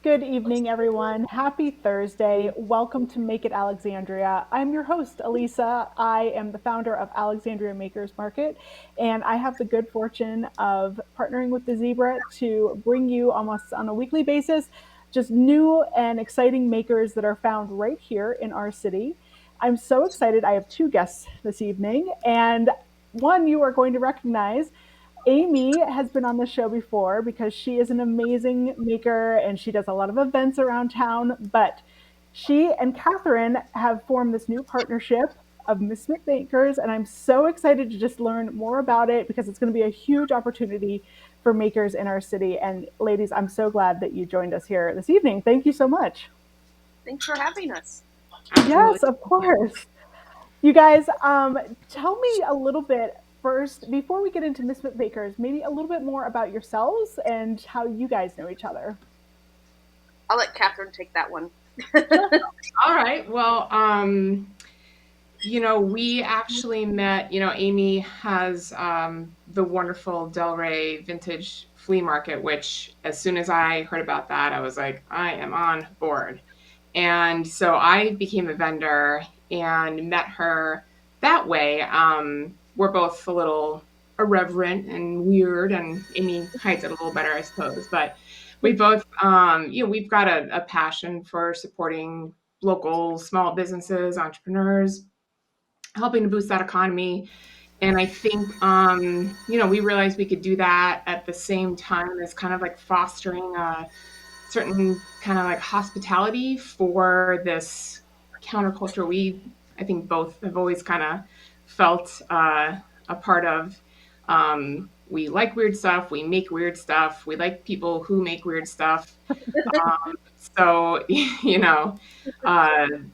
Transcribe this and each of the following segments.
Good evening, everyone. Happy Thursday. Welcome to Make It Alexandria. I'm your host, Alyssa. I am the founder of Alexandria Makers Market, and I have the good fortune of partnering with the Zebra to bring you almost on a weekly basis just new and exciting makers that are found right here in our city. I'm so excited. I have two guests this evening, and one you are going to recognize. Amy has been on the show before because she is an amazing maker and she does a lot of events around town. But she and Kathryn have formed this new partnership of Misfit Makers, and I'm so excited to just learn more about it because it's going to be a huge opportunity for makers in our city. And ladies, I'm so glad that you joined us here this evening. Thank you so much. Thanks for having us. Yes, Absolutely. of course. You guys, tell me a little bit first, before we get into Misfit Bakers, maybe a little bit more about yourselves and how you guys know each other. I'll let Kathryn take that one. Sure. All right. Well, we actually met, Amy has the wonderful Delray Vintage Flea Market, which as soon as I heard about that, I was like, I am on board. And so I became a vendor and met her that way. We're both a little irreverent and weird, and Amy hides it a little better, I suppose. But we both, we've got a passion for supporting local small businesses, entrepreneurs, helping to boost that economy. And I think, we realized we could do that at the same time as kind of like fostering a certain kind of like hospitality for this counterculture I think both have always kind of felt a part of. We like weird stuff. We make weird stuff. We like people who make weird stuff. So, uh,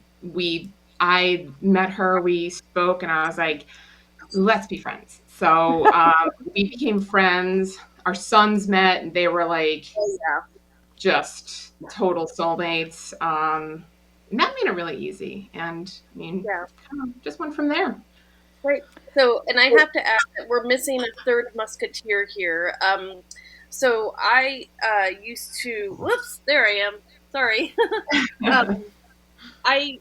I met her, we spoke, and I was like, let's be friends. So we became friends. Our sons met, and they were like Oh, yeah. just total soulmates. And that made it really easy. And I mean, Yeah. kind of just went from there. Great. So, and I have to add that we're missing a third musketeer here. So I used to, whoops, there I am. Sorry. um, I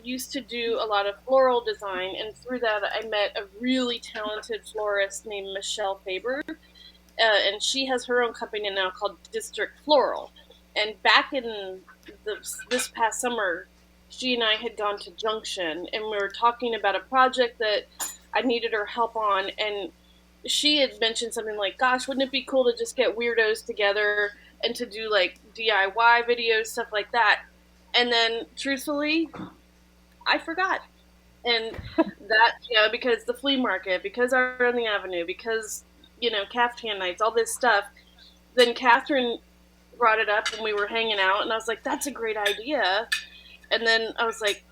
used to do a lot of floral design, and through that, I met a really talented florist named Michelle Faber. And she has her own company now called District Floral. And back in this past summer, she and I had gone to Junction, and we were talking about a project that I needed her help on. And she had mentioned something like, "Gosh, wouldn't it be cool to just get weirdos together and to do like DIY videos, stuff like that?" And then, truthfully, I forgot. And that, because the flea market, because our on the avenue, because caftan nights, all this stuff. Then Kathryn brought it up when we were hanging out, and I was like, "That's a great idea." And then I was like,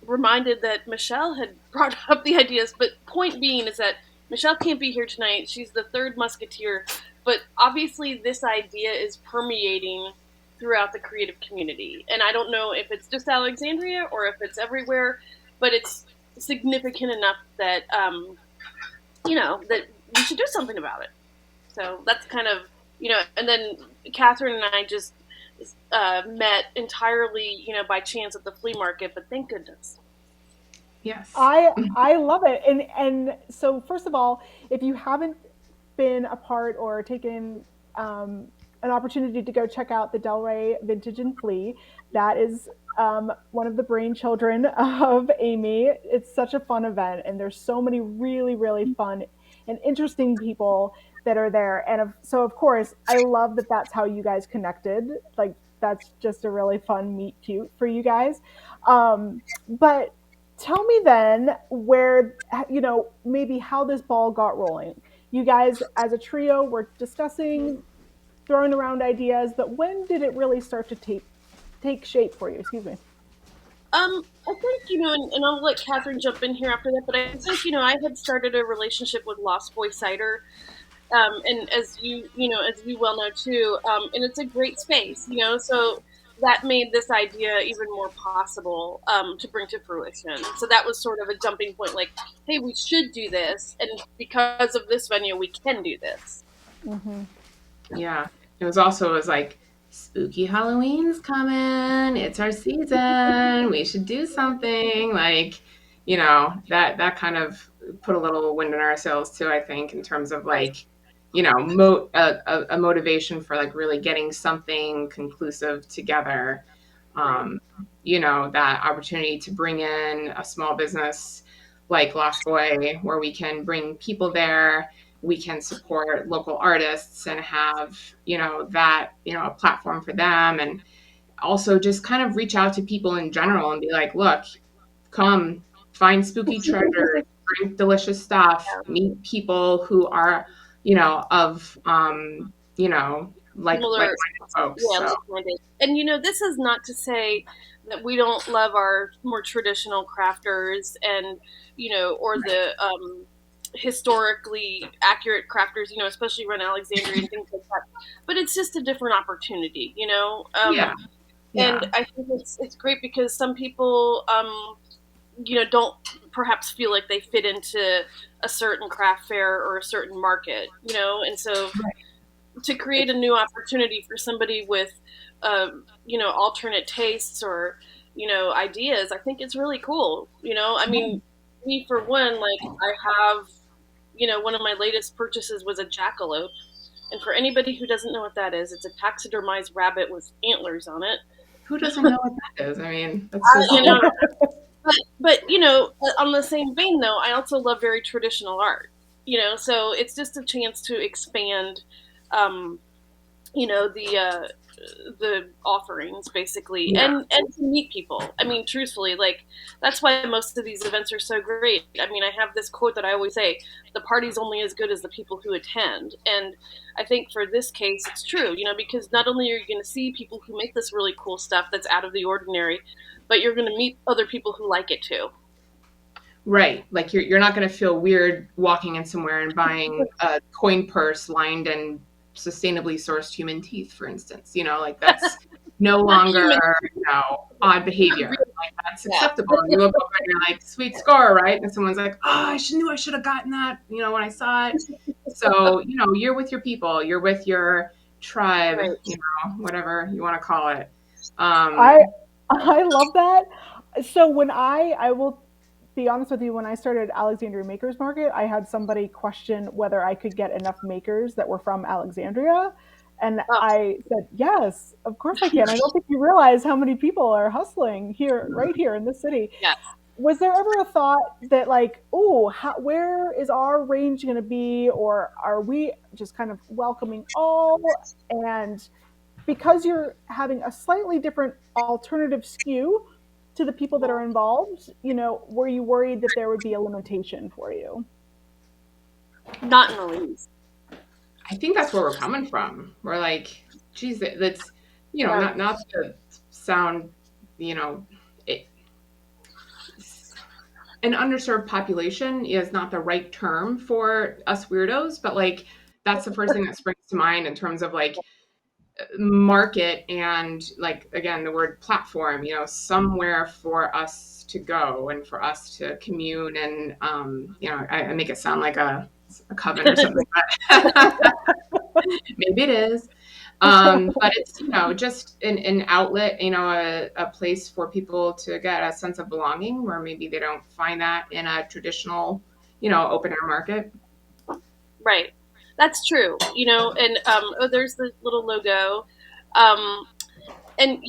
reminded that Michelle had brought up the ideas. But point being is that Michelle can't be here tonight. She's the third musketeer, but obviously this idea is permeating throughout the creative community. And I don't know if it's just Alexandria or if it's everywhere, but it's significant enough that that we should do something about it. So that's kind of, and then Kathryn and I just met entirely, by chance at the flea market, but thank goodness. Yes. I love it. And so first of all, if you haven't been a part or taken an opportunity to go check out the Delray Vintage and Flea, that is one of the brain children of Amy. It's such a fun event, and there's so many really, really fun and interesting people that are there. And so, of course, I love that that's how you guys connected. Like, that's just a really fun meet cute for you guys. But tell me then where, maybe how this ball got rolling. You guys, as a trio, were discussing, throwing around ideas, but when did it really start to take shape for you? Excuse me. I think, and I'll let Kathryn jump in here after that, but I think, I had started a relationship with Lost Boy Cider, and as you well know too, and it's a great space, so that made this idea even more possible to bring to fruition. So that was sort of a jumping point, like, hey, we should do this, and because of this venue, we can do this. Mm-hmm. Yeah. It was like spooky Halloween's coming. It's our season. We should do something. Like, that kind of put a little wind in our sails too, I think, in terms of Right. like, a motivation for like really getting something conclusive together. Right. Um, that opportunity to bring in a small business like Lost Boy, where we can bring people there, we can support local artists and have a platform for them, and also just kind of reach out to people in general and be like, look, come find spooky treasures, drink delicious stuff, Yeah. meet people who are of Similar, like-minded folks. yeah, So like-minded. And this is not to say that we don't love our more traditional crafters and or the historically accurate crafters, especially around Alexandria and things like that. But it's just a different opportunity, yeah, and yeah. I think it's great because some people don't perhaps feel like they fit into a certain craft fair or a certain market, and so to create a new opportunity for somebody with alternate tastes or ideas, I think it's really cool. I mean, me for one, like I have one of my latest purchases was a jackalope, and for anybody who doesn't know what that is, it's a taxidermized rabbit with antlers on it. Who doesn't know what that is? I mean, that's You just know but on the same vein though, I also love very traditional art, so it's just a chance to expand um the offerings basically, yeah. and to meet people. I mean, truthfully, like that's why most of these events are so great. I mean, I have this quote that I always say: "The party's only as good as the people who attend." And I think for this case, it's true. Because not only are you going to see people who make this really cool stuff that's out of the ordinary, but you're going to meet other people who like it too. Right. Like you're not going to feel weird walking in somewhere and buying a coin purse lined in sustainably sourced human teeth, for instance. Like that's no Not longer, human, odd not behavior. real. Like that's Yeah, acceptable. And you look over and you're like, sweet score, right? And someone's like, oh, knew I should have gotten that, when I saw it. So, you're with your people, you're with your tribe, right. whatever you want to call it. I I love that. So when I will be honest with you, when I started Alexandria Makers Market, I had somebody question whether I could get enough makers that were from Alexandria. And Oh, I said, yes, of course I can. I don't think you realize how many people are hustling here, right here in this city. yes. Was there ever a thought that like, oh, where is our range going to be? Or are we just kind of welcoming all? And because you're having a slightly different alternative skew to the people that are involved, were you worried that there would be a limitation for you? Not in the least. I think that's where we're coming from. We're like, geez, that's, Yeah, not to sound, you know, it, an underserved population is not the right term for us weirdos, but like that's the first thing that springs to mind in terms of like market and like again the word platform, somewhere for us to go and for us to commune and I make it sound like a coven or something, but maybe it is. But it's, just an outlet, a place for people to get a sense of belonging where maybe they don't find that in a traditional, open air market. right. That's true. And oh, there's the little logo. Um, and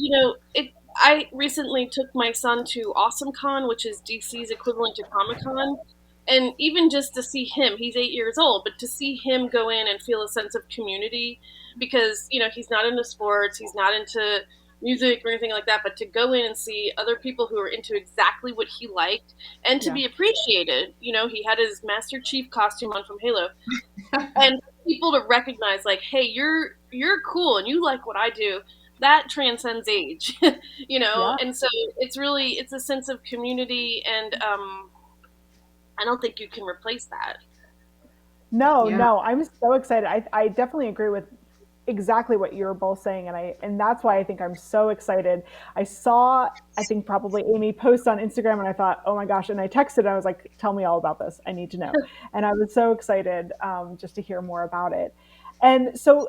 it. I recently took my son to AwesomeCon, which is DC's equivalent to Comic Con, and even just to see him, he's 8 years old, but to see him go in and feel a sense of community, because he's not into sports, he's not into music or anything like that, but to go in and see other people who are into exactly what he liked and to Yeah. be appreciated. He had his Master Chief costume on from Halo, and people to recognize like, hey, you're cool and you like what I do, that transcends age. Yeah. And so it's a sense of community, and I don't think you can replace that. No, Yeah. no, I'm so excited. I definitely agree with exactly what you're both saying, and that's why I think I'm so excited. I saw, I think probably Amy post on Instagram, and I thought, oh my gosh, and I texted, I was like, tell me all about this. I need to know. And I was so excited just to hear more about it. And so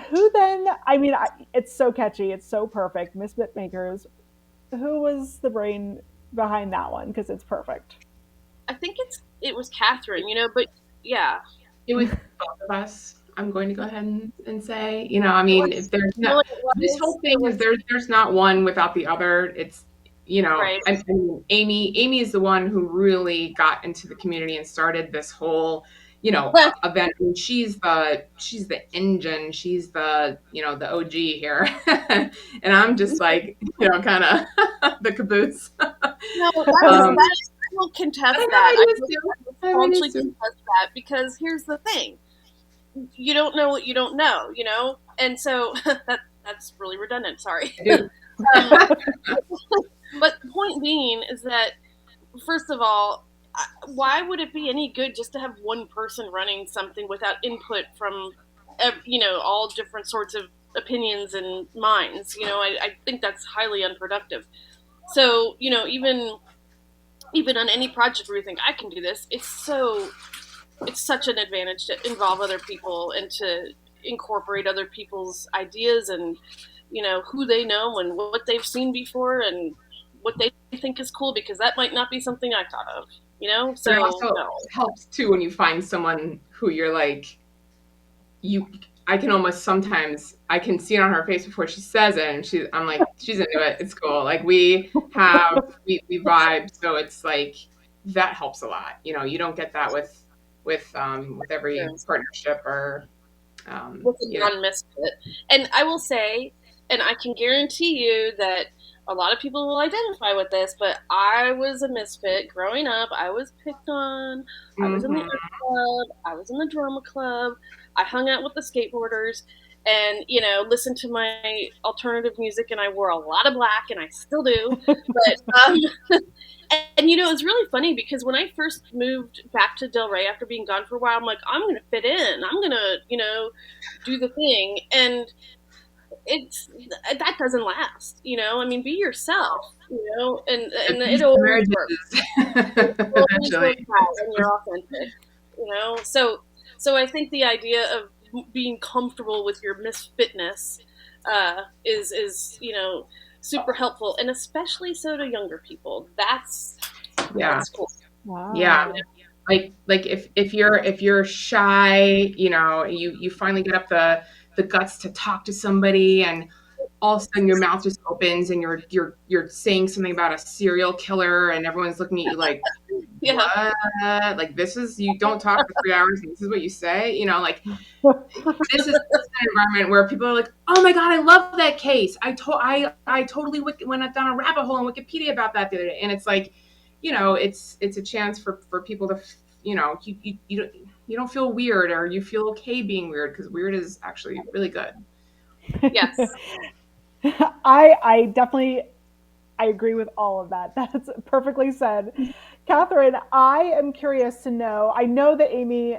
Who then? I mean, it's so catchy. It's so perfect. Misfit Makers. Who was the brain behind that one? Because it's perfect. I think it was Kathryn, but yeah. It was both of us. I'm going to go ahead and say, I mean, if there's You know not what it this was? whole It thing is was there's not one without the other. It's right. I mean, Amy is the one who really got into the community and started this whole event. I mean, she's the engine. She's the OG here, and I'm just like kind of the caboose. No, um, I will I contest don't know. that. I I do will, too. I will I really staunchly do. contest that because here's the thing: you don't know what you don't know, and so that's really redundant. Sorry. I do. um, but the point being is that first of all, why would it be any good just to have one person running something without input from all different sorts of opinions and minds? I think that's highly unproductive. So even on any project where you think I can do this, it's such an advantage to involve other people and to incorporate other people's ideas and who they know and what they've seen before and what they think is cool because that might not be something I thought of. But it So also no. helps too when you find someone who you're like, you I can almost sometimes I can see it on her face before she says it, and I'm like, she's into it. It's cool. Like we vibe, so it's like that helps a lot. You don't get that with every partnership or With a non-misfit. And I will say, and I can guarantee you that a lot of people will identify with this, but I was a misfit growing up. I was picked on. I was in the mm-hmm. art club. I was in the drama club. I hung out with the skateboarders and, listened to my alternative music, and I wore a lot of black, and I still do. But, it's really funny because when I first moved back to Delray after being gone for a while, I'm like, I'm going to fit in. I'm going to, do the thing. And it's that doesn't last. I mean, be yourself. And it always works. It always Eventually. works out when you're authentic. So I think the idea of being comfortable with your misfitness is super helpful, and especially so to younger people. Yeah. That's cool. Yeah. Wow. Like if you're shy, you finally get up the guts to talk to somebody, and all of a sudden your mouth just opens and you're saying something about a serial killer, and everyone's looking at you like, Yeah. what? Like, this is, you don't talk for 3 hours and this is what you say, like this is an environment where people are like, oh my god, I love that case. I totally went down a rabbit hole on Wikipedia about that the other day, and it's like, it's a chance for people to, you don't feel weird, or you feel okay being weird, because weird is actually really good. Yes. I definitely I agree with all of that. That's perfectly said. Kathryn, I am curious to know. I know that Amy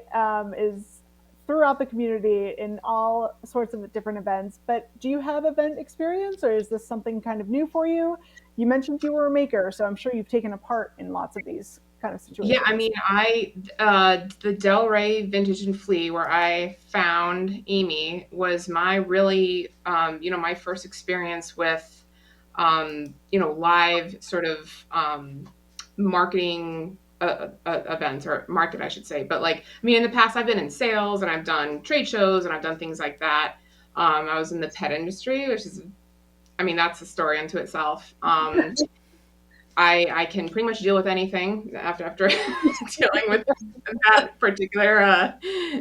is throughout the community in all sorts of different events, but do you have event experience, or is this something kind of new for you? You mentioned you were a maker, so I'm sure you've taken a part in lots of these kind of Yeah, I situations. mean, the Del Rey Vintage and Flea, where I found Amy, was my really, my first experience with, live sort of marketing events, or market, I should say. But like, I mean, in the past, I've been in sales, and I've done trade shows, and I've done things like that. I was in the pet industry, which is, I mean, that's a story unto itself. I can pretty much deal with anything after dealing with that particular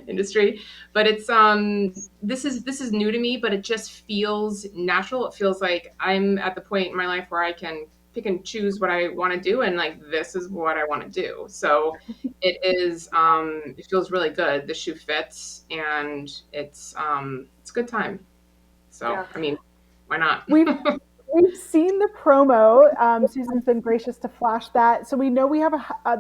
industry. But it's this is new to me, but it just feels natural. It feels like I'm at the point in my life where I can pick and choose what I want to do, and like, this is what I want to do. So it feels really good. The shoe fits, and it's a good time. So Yeah. I mean, why not? We've we've seen the promo. Susan's been gracious to flash that, so we know we have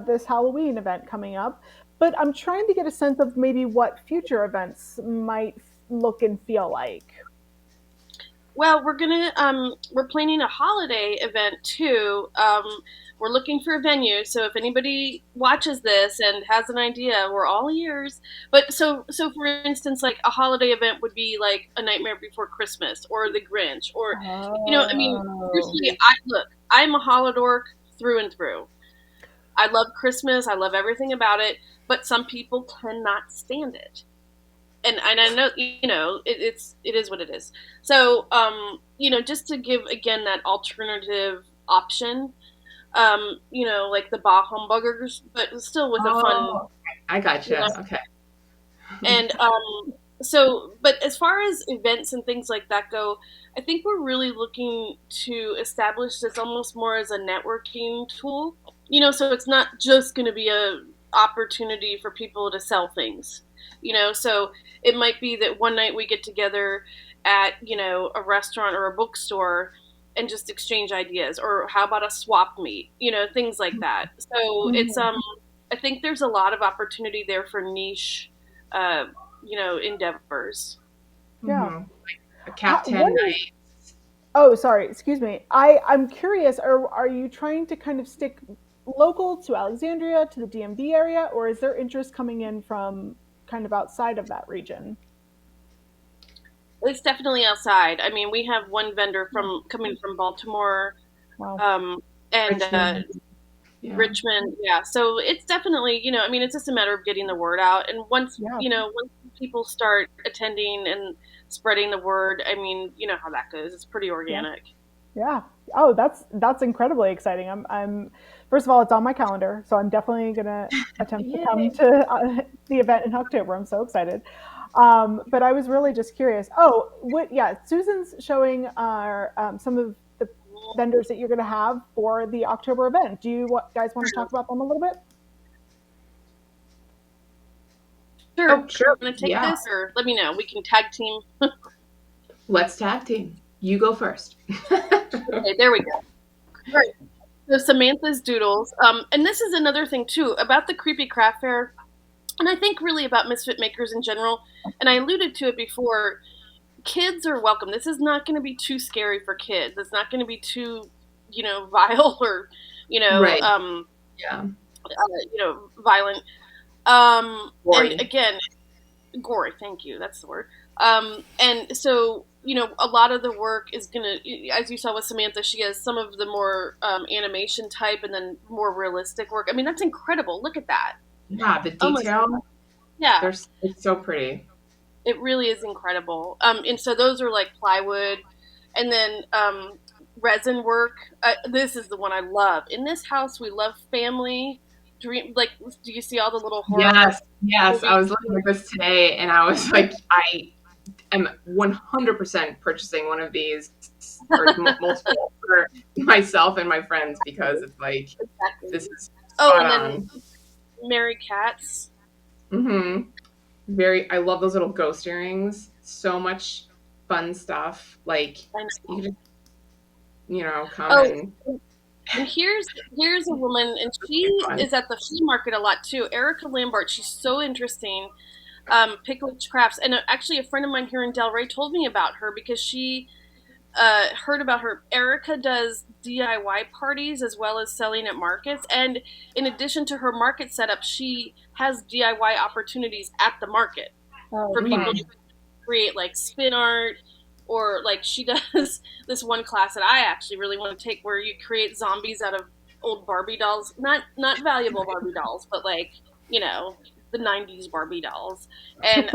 this Halloween event coming up. But I'm trying to get a sense of maybe what future events might look and feel like. Well, we're planning a holiday event too. We're looking for a venue, so if anybody watches this and has an idea, we're all ears. But so for instance, like a holiday event would be like A Nightmare Before Christmas or The Grinch, or I mean, Oh. seriously, I'm a holodork through and through. I love Christmas. I love everything about it, but some people cannot stand it. And I know it is what it is. So just to give again that alternative option, like the Bah Humbuggers, but still with a fun, Oh, I you know. gotcha. Okay. And but as far as events and things like that go, I think we're really looking to establish this almost more as a networking tool. So it's not just going to be a opportunity for people to sell things. So it might be that one night we get together at a restaurant or a bookstore and just exchange ideas, or how about a swap meet, things like that. So it's Mhm. I think there's a lot of opportunity there for niche uh, endeavors. Yeah. Mm-hmm. A Cap What 10 is night. Oh, sorry, excuse me. I'm curious, are you trying to kind of stick local to Alexandria, to the DMV area, or is there interest coming in from kind of outside of that region? It's definitely outside. I mean, we have one vendor Yeah. coming from Baltimore, Wow. and Richmond. Yeah. Richmond. Yeah, so it's definitely, I mean, it's just a matter of getting the word out. And Yeah. once people start attending and spreading the word, I mean, you know how that goes. It's pretty Yeah. organic. Yeah. Oh, that's incredibly exciting. I'm first of all, it's on my calendar, so I'm definitely gonna attempt to come Yay. to the event in October. I'm so excited. But I was really just curious. Oh, what? Yeah, Susan's showing our some of the vendors that you're gonna have for the October event. Do you guys want to talk about them a little bit? Sure. Oh, sure. Want to take Yeah. this, or let me know. We can tag team. Let's tag team. You go first. Okay, there we go. All right. So Samantha's Doodles. And this is another thing too about the creepy craft fair, and I think really about Misfit Makers in general. And I alluded to it before. Kids are welcome. This is not going to be too scary for kids. It's not going to be too, vile or, you know, Right. um, Yeah. violent. And Worry. again, gory. Thank you. That's the word. And so a lot of the work is gonna, as you saw with Samantha, she has some of the more animation type and then more realistic work. I mean, that's incredible. Look at that. Yeah, the Oh my, detail, yeah, it's so pretty. it really is incredible. And so those are like plywood, and then resin work. This is the one I love. In this house, we love family. Dream, like, do you see all the little horror Yes, yes. I movies? was looking at this today and I was like, I am 100% purchasing one of these or multiple for myself and my friends because it's like, Exactly. this is Oh, spot and then on. Mary Katz. Hmm. I love those little ghost earrings. So much fun stuff. Like, I you know. could just, come Oh, and and here's a woman, and she have fun. is at the flea market a lot too. Erica Lambert. She's so interesting. Pickledge Crafts, and actually, a friend of mine here in Delray told me about her because she heard about her. Erica does DIY parties as well as selling at markets, and in addition to her market setup, she has DIY opportunities at the market Oh, for people Mm. to create like spin art, or like she does this one class that I actually really want to take where you create zombies out of old Barbie dolls, not valuable Barbie dolls, but like the 90s Barbie dolls. And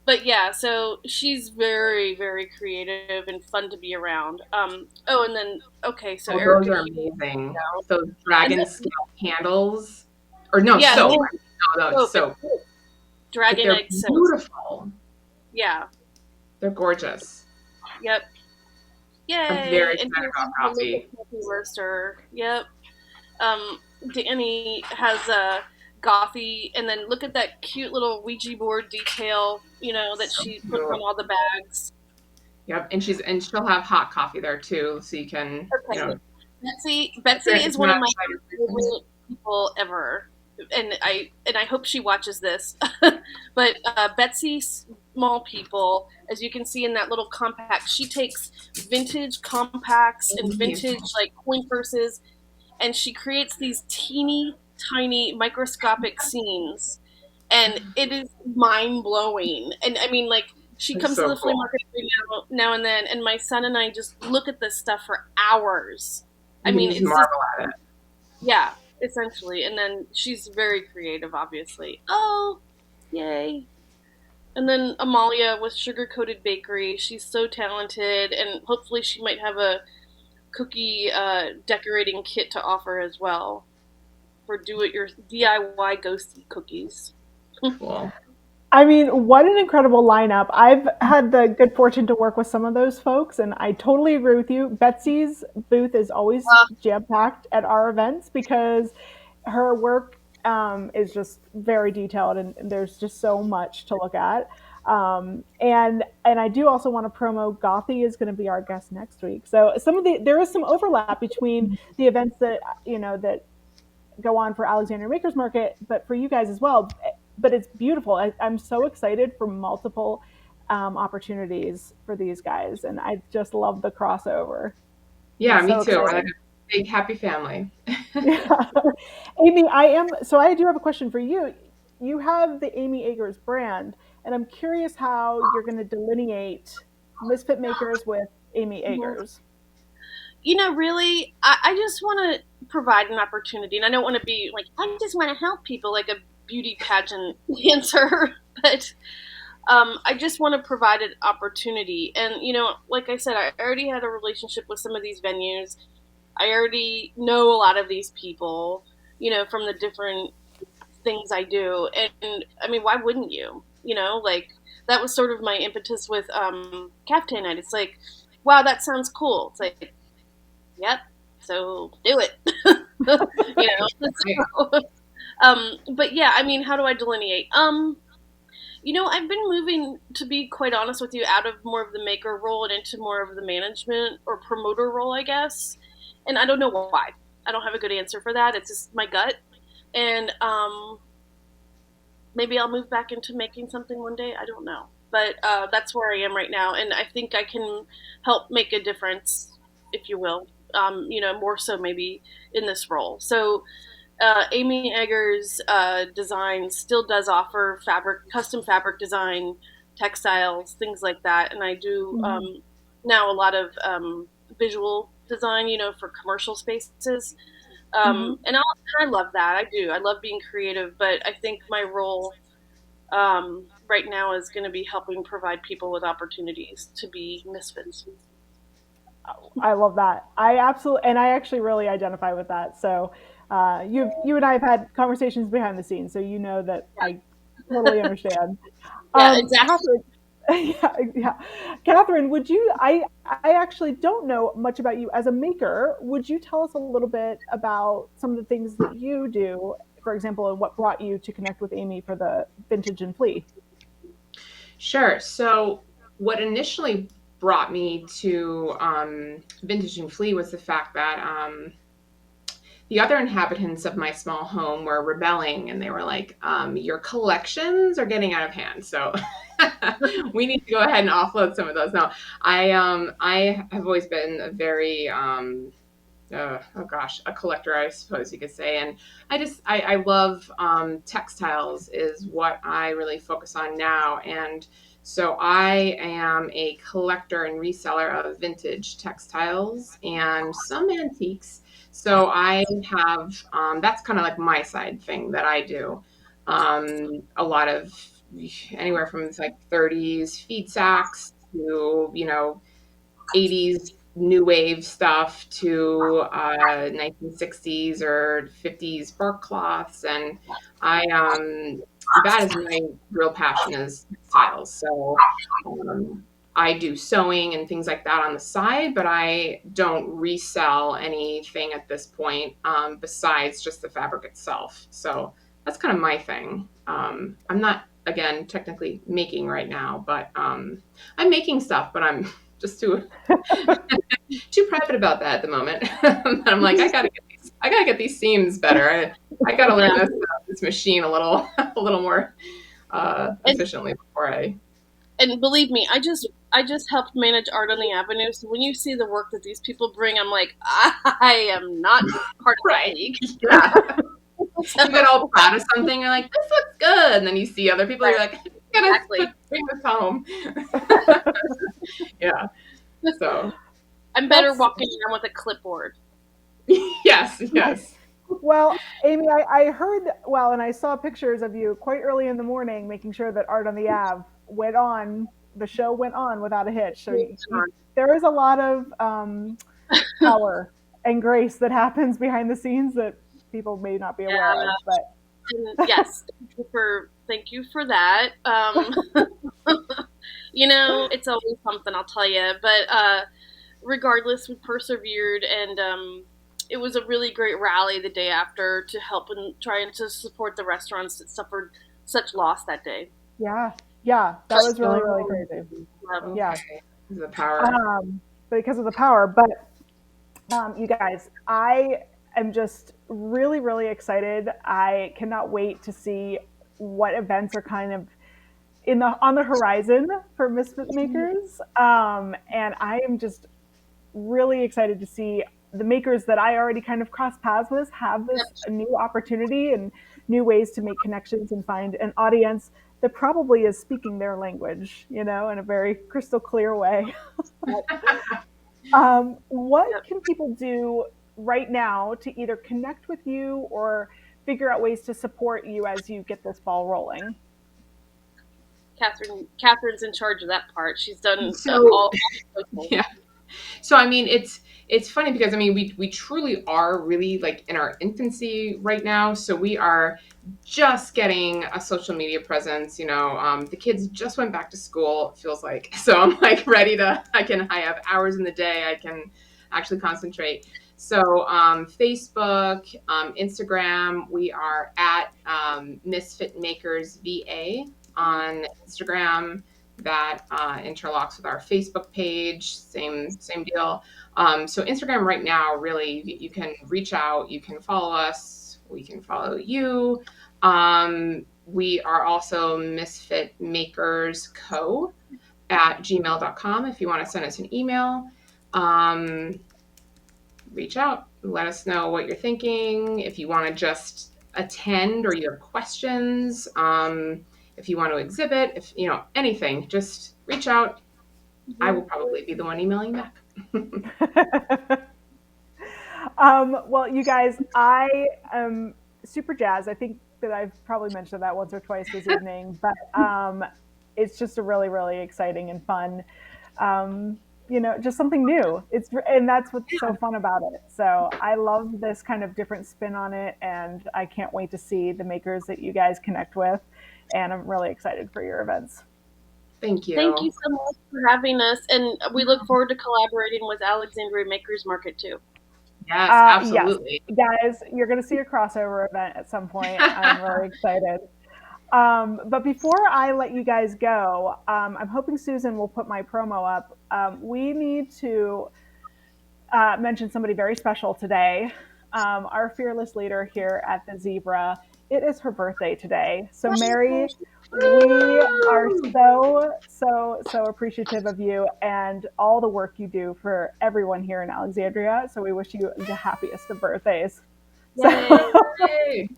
but yeah, so she's very, very creative and fun to be around. Oh, and then okay, so Oh, those Erica are Hughes, amazing. you Those and dragon then, scale candles. Or no, yeah, soap. oh, No, it's soap, it's soap. But they're Dragonite soap. beautiful. Yeah, They're gorgeous. yep, I'm very yay. And excited here's about a local coffee. coffee roaster. Yep. Danny has a gothy, and then look at that cute little Ouija board detail, that So she puts on cute. all the bags. Yep, and she'll have hot coffee there too, so you can, Okay. Betsy if is you're one of not my excited for things. favorite people ever, and I hope she watches this. But Betsy small people. As you can see in that little compact, she takes vintage compacts and vintage like coin purses, and she creates these teeny tiny microscopic scenes, and it is mind blowing. And I mean, like, she It's comes to so the flea cool. market now and then, and my son and I just look at this stuff for hours. I You can mean, just it's just, marvel at it. yeah, essentially. And then she's very creative, obviously. Oh, yay. And then Amalia with Sugar Coated Bakery. She's so talented, and hopefully she might have a cookie decorating kit to offer as well for do it your DIY ghosty cookies. Cool. I mean, what an incredible lineup. I've had the good fortune to work with some of those folks, and I totally agree with you. Betsy's booth is always jam packed at our events because her work is just very detailed, and there's just so much to look at. And I do also want to promo Gothy is going to be our guest next week. So there is some overlap between the events that that go on for Alexandria Makers Market, but for you guys as well. But it's beautiful. I'm so excited for multiple opportunities for these guys, and I just love the crossover. Yeah, It's me so too. We're like exciting. a big happy family. Yeah. Amy, I am so I do have a question for you. You have the Amy Agers brand, and I'm curious how you're going to delineate Misfit Makers with Amy Agers. Really, I just want to provide an opportunity, and I don't want to be like, I just want to help people like a beauty pageant dancer, but I just want to provide an opportunity. And, like I said, I already had a relationship with some of these venues. I already know a lot of these people, from the different things I do. And I mean, why wouldn't you? Like, that was sort of my impetus with Caftan Night. It's like, wow, that sounds cool. It's like, yep, so do it. Right. So, but yeah, I mean, how do I delineate? I've been moving, to be quite honest with you, out of more of the maker role and into more of the management or promoter role, I guess. And I don't know why. I don't have a good answer for that. It's just my gut. And maybe I'll move back into making something one day. I don't know. But that's where I am right now. And I think I can help make a difference, if you will, more so maybe in this role. So Amy Eggers Design still does offer custom fabric design, textiles, things like that, and I do Mhm. now a lot of visual design, for commercial spaces. Mhm. I love that. I do. I love being creative, but I think my role right now is going to be helping provide people with opportunities to be misfits. I love that. I actually really identify with that. So, you and I have had conversations behind the scenes, so you know that I totally understand. Yeah, exactly. Kathryn, yeah, yeah. Kathryn, would you? I actually don't know much about you as a maker. Would you tell us a little bit about some of the things that you do? For example, and what brought you to connect with Amy for the vintage and flea? Sure. So, what initially brought me to Vintage and Flea was the fact that the other inhabitants of my small home were rebelling, and they were like, your collections are getting out of hand. So, we need to go ahead and offload some of those. No, I have always been a very oh gosh, a collector, I suppose you could say. And I love textiles is what I really focus on now. And so I am a collector and reseller of vintage textiles and some antiques. So I have, that's kind of like my side thing that I do. A lot of anywhere from like 30s feed sacks to, 80s new wave stuff to 1960s or 50s bark cloths. And that is my real passion is textiles. So I do sewing and things like that on the side, but I don't resell anything at this point besides just the fabric itself. So that's kind of my thing. I'm not, again, technically making right now, but I'm making stuff, but I'm just too private about that at the moment. I'm like, I gotta get these seams better. I gotta learn Yeah. this machine a little a little more And efficiently before I. and believe me, I just helped manage Art on the Avenue. So when you see the work that these people bring, I'm like, I am not part of that Right. league. Yeah. So, You get all proud of something, you're like, this looks good. And then you see other people, you're like, I'm gonna exactly. bring this home. Yeah. So I'm better That's walking around with a clipboard. yes, yes. well, Amy, I heard well, and I saw pictures of you quite early in the morning, making sure that Art on the Ave went on. The show went on without a hitch. So there is a lot of power and grace that happens behind the scenes that people may not be aware Yeah, of. But and yes, thank you for that. It's always something, I'll tell you. But regardless, we persevered, and it was a really great rally the day after to help and try and to support the restaurants that suffered such loss that day. yeah, yeah, that was really really crazy. Yeah, Okay. The power. because of the power. But you guys, I am just really, really excited. I cannot wait to see what events are kind of in the on the horizon for Misfit Makers. And I am just really excited to see the makers that I already kind of crossed paths with have Yep. this new opportunity and new ways to make connections and find an audience that probably is speaking their language, in a very crystal clear way. What Yep. can people do right now to either connect with you or figure out ways to support you as you get this ball rolling? Kathryn's in charge of that part. She's done So all social. yeah. So I mean, it's funny because I mean we truly are really like in our infancy right now. So we are just getting a social media presence. The kids just went back to school. It feels like so I'm like ready to. I have hours in the day. I can actually concentrate. So Facebook, Instagram, we are at Misfit Makers VA on Instagram that interlocks with our Facebook page. Same deal. So Instagram right now, really, you can reach out, you can follow us, we can follow you. We are also Misfit Makers Co. at gmail.com if you want to send us an email. Reach out, let us know what you're thinking. If you want to just attend or you have questions, if you want to exhibit, if anything, just reach out. I will probably be the one emailing back. Well, you guys, I am super jazzed. I think that I've probably mentioned that once or twice this evening, but it's just a really, really exciting and fun, just something new. And that's what's so fun about it. So I love this kind of different spin on it, and I can't wait to see the makers that you guys connect with. And I'm really excited for your events. Thank you. Thank you so much for having us, and we look forward to collaborating with Alexandria Makers Market too. Yes, Yes, absolutely. guys, you're going to see a crossover event at some point. I'm really excited. But before I let you guys go, I'm hoping Susan will put my promo up. We need to mention somebody very special today. Our fearless leader here at the Zebra. It is her birthday today. So, Mary, we are so appreciative of you and all the work you do for everyone here in Alexandria. So, we wish you the happiest of birthdays. So, Yay.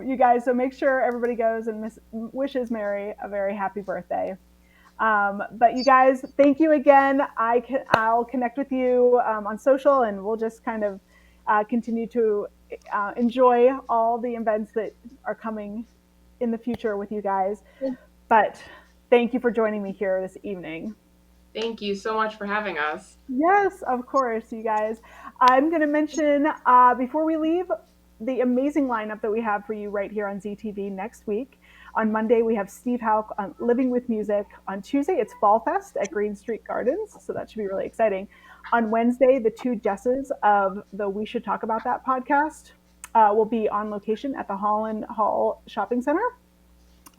you guys, so make sure everybody goes and wishes Mary a very happy birthday. But you guys, thank you again. I'll connect with you on social, and we'll just kind of continue to enjoy all the events that are coming in the future with you guys. But thank you for joining me here this evening. Thank you so much for having us. Yes, of course, you guys. I'm going to mention before we leave the amazing lineup that we have for you right here on ZTV next week. On Monday, we have Steve Hauk on Living with Music. On Tuesday, it's Fall Fest at Green Street Gardens, so that should be really exciting. On Wednesday, the two Jesses of the We Should Talk About That podcast will be on location at the Holland Hall Shopping Center.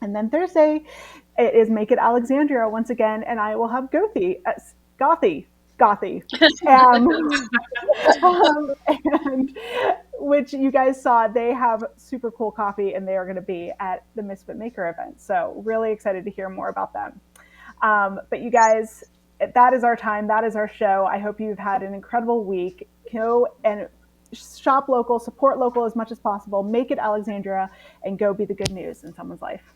And then Thursday, it is Make It Alexandria once again, and I will have Gothy, and which you guys saw, they have super cool coffee and they are going to be at the Misfit Maker event. So really excited to hear more about them. But you guys, that is our time. That is our show. I hope you've had an incredible week. Go and shop local, support local as much as possible. Make it Alexandria and go be the good news in someone's life.